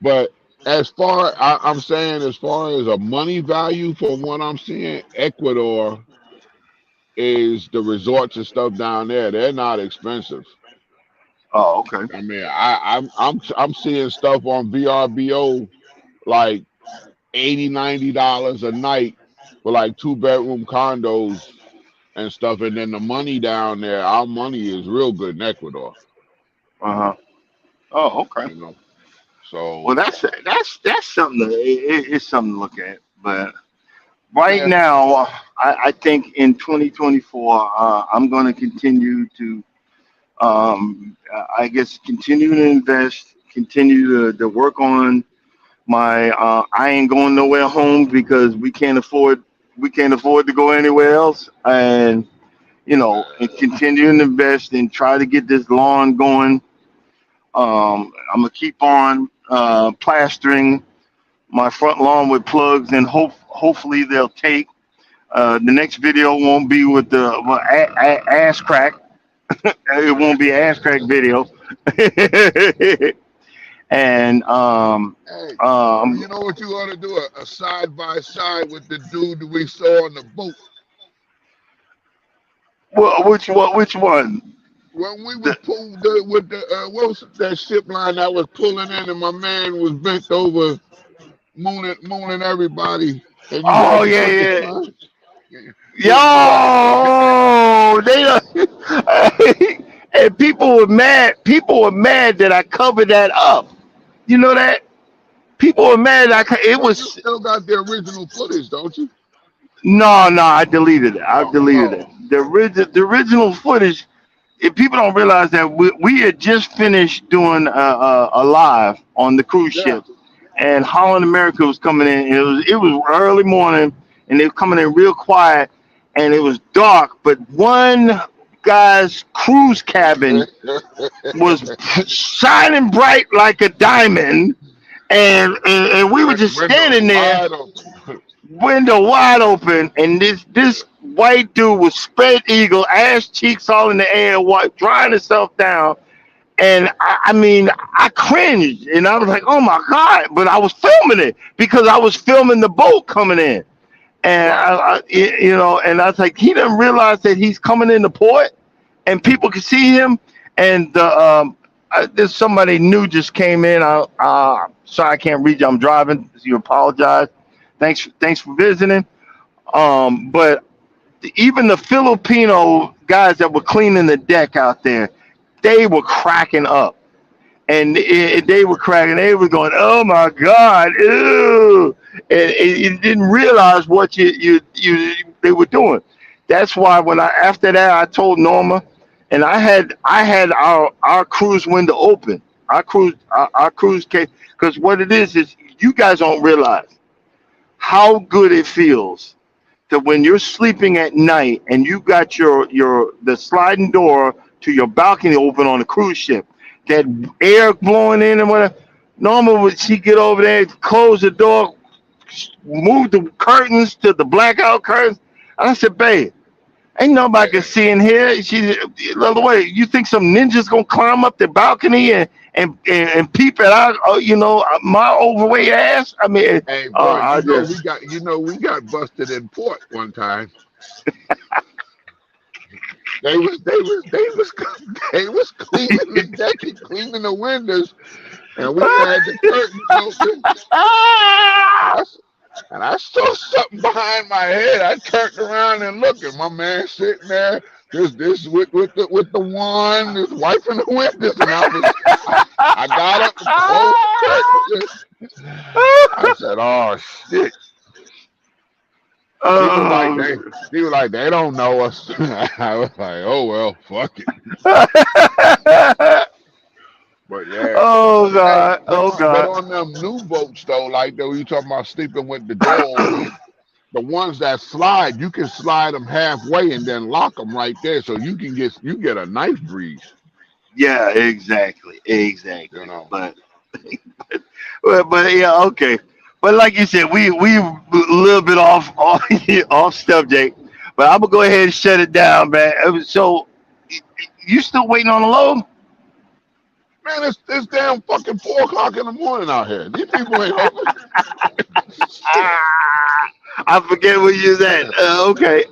But I'm saying as far as a money value from what I'm seeing, Ecuador is the resorts and stuff down there. They're not expensive. Oh, okay. I mean, I'm seeing stuff on VRBO like 80 $90 a night for like 2 bedroom condos and stuff. And then the money down there, our money is real good in Ecuador, Uh huh. Oh, okay. you know. So Well, that's something. It's something to look at. But right yeah, now, I think in 2024, I'm going to continue to, I guess, continue to invest, continue to work on my. I ain't going nowhere home because we can't afford to go anywhere else, and continue to invest and try to get this lawn going. I'm gonna keep on plastering my front lawn with plugs, and hopefully they'll take. The next video won't be with the ass crack. It won't be ass crack video. And hey, well, um, you know what you ought to do? A side by side with the dude that we saw on the boat which one? when we was The, pulled with the what was that ship line that was pulling in, and my man was bent over, mooning everybody, and you oh had to yeah, put the yeah. sign. Yo, they done, And people were mad. People were mad that I covered that up. You know that? People were mad. It Well, you was still got the original footage, don't you? no, no. I deleted it. I Oh, deleted it. oh, The original footage. If people don't realize that we had just finished doing a live on the cruise yeah. ship, and Holland America was coming in. It was early morning, and they were coming in real quiet, and it was dark. But one guy's cruise cabin was shining bright like a diamond, and we were just Windows standing there, wide open. window wide open, and this white dude was spread eagle, ass cheeks all in the air, drying himself down. And I mean, I cringed, and I was like, "Oh my god!" But I was filming it because I was filming the boat coming in, and Right. and I was like, he doesn't realize that he's coming into port, and people can see him. And there's somebody new just came in. Sorry, I can't read you. I'm driving. So you apologize. Thanks for visiting. But even the Filipino guys that were cleaning the deck out there, they were cracking up, and they were cracking. They were going, "Oh my God, ew!" And you didn't realize what you they were doing. That's why when I after that I told Norma, and I had our cruise window open, our cruise case, because what it is you guys don't realize how good it feels that when you're sleeping at night and you got your the sliding door to your balcony open on a cruise ship, that air blowing in and whatever. Normal would she get over there, close the door, move the curtains to the blackout curtains. And I said, babe, ain't nobody can see in here. She the other way. You think some ninjas gonna climb up the balcony and peep at our my overweight ass? I mean, Hey, bro, I just we got busted in port one time. They was they was cleaning the deck and cleaning the windows, and we had the curtains open. And I saw something behind my head. I turned around and looked, and my man sitting there, this with the one, just wiping the windows, and I got up and closed the curtains. I said, "Oh shit." He was like, oh, they don't know us. I was like, oh well, fuck it. But yeah. oh Hey, God, oh but God. on them new boats though, like though you talking about sleeping with the door open, the ones that slide, you can slide them halfway and then lock them right there, so you get a nice breeze. Yeah, exactly, You exactly. know. But yeah, okay. But like you said, we a little bit off subject. But I'm gonna go ahead and shut it down, man. So you still waiting on the load? Man, it's damn fucking 4 o'clock in the morning out here. These people ain't open. Shit. I forget where you was at. Okay.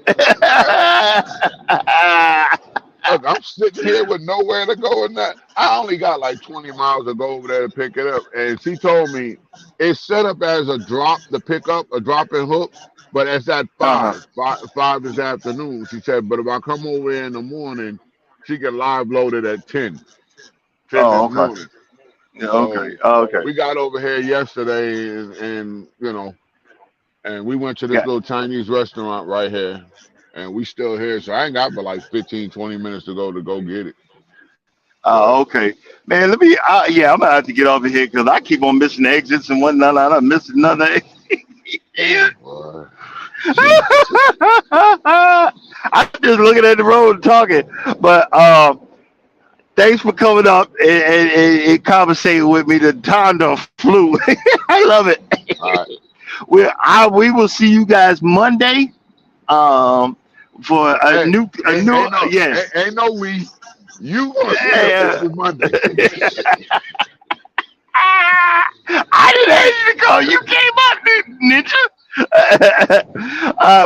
Look, I'm sitting here with nowhere to go and that. I only got like 20 miles to go over there to pick it up. And she told me it's set up as a drop to pick up, a drop and hook, but it's at Uh-huh. 5 this afternoon. She said, but if I come over here in the morning, she can live load it at 10 Oh, this okay. morning. Yeah, okay. So Okay. we got over here yesterday and and we went to this Yeah. little Chinese restaurant right here. And we still here. So I ain't got but like 15, 20 minutes to go get it. But Oh, okay. Man, yeah, I'm gonna have to get over here because I keep on missing exits and whatnot. I'm missing another. boy, Jesus. I'm just looking at the road and talking. But thanks for coming up and conversating with me. The time done flew. I love it. All right. We will see you guys Monday. Um, for Hey, a new yes. ain't no we. You gonna see us Yeah. every Monday. I didn't ask you to go. You came up, ninja.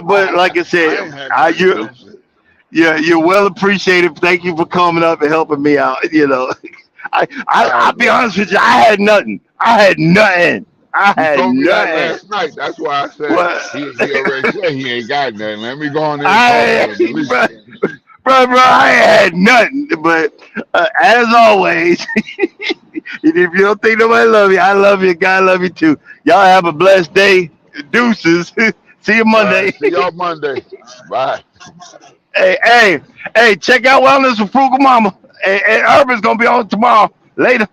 But like I I said, ain't had nothing to do. you're well appreciated. Thank you for coming up and helping me out. All I'll right, be bro. honest with you. I had nothing. I had nothing. I You had told me that nothing. last night. That's why I said What? he already said he ain't got nothing. Let me go on there and talk to I him at least. bro, I ain't had nothing. But as always, if you don't think nobody love you, I love you. God love you too. Y'all have a blessed day. Deuces. See you All right. Monday. See y'all Monday. Bye. Hey, hey, hey, check out Wellness with Frugal Mama. And Urban's gonna be on tomorrow. Later.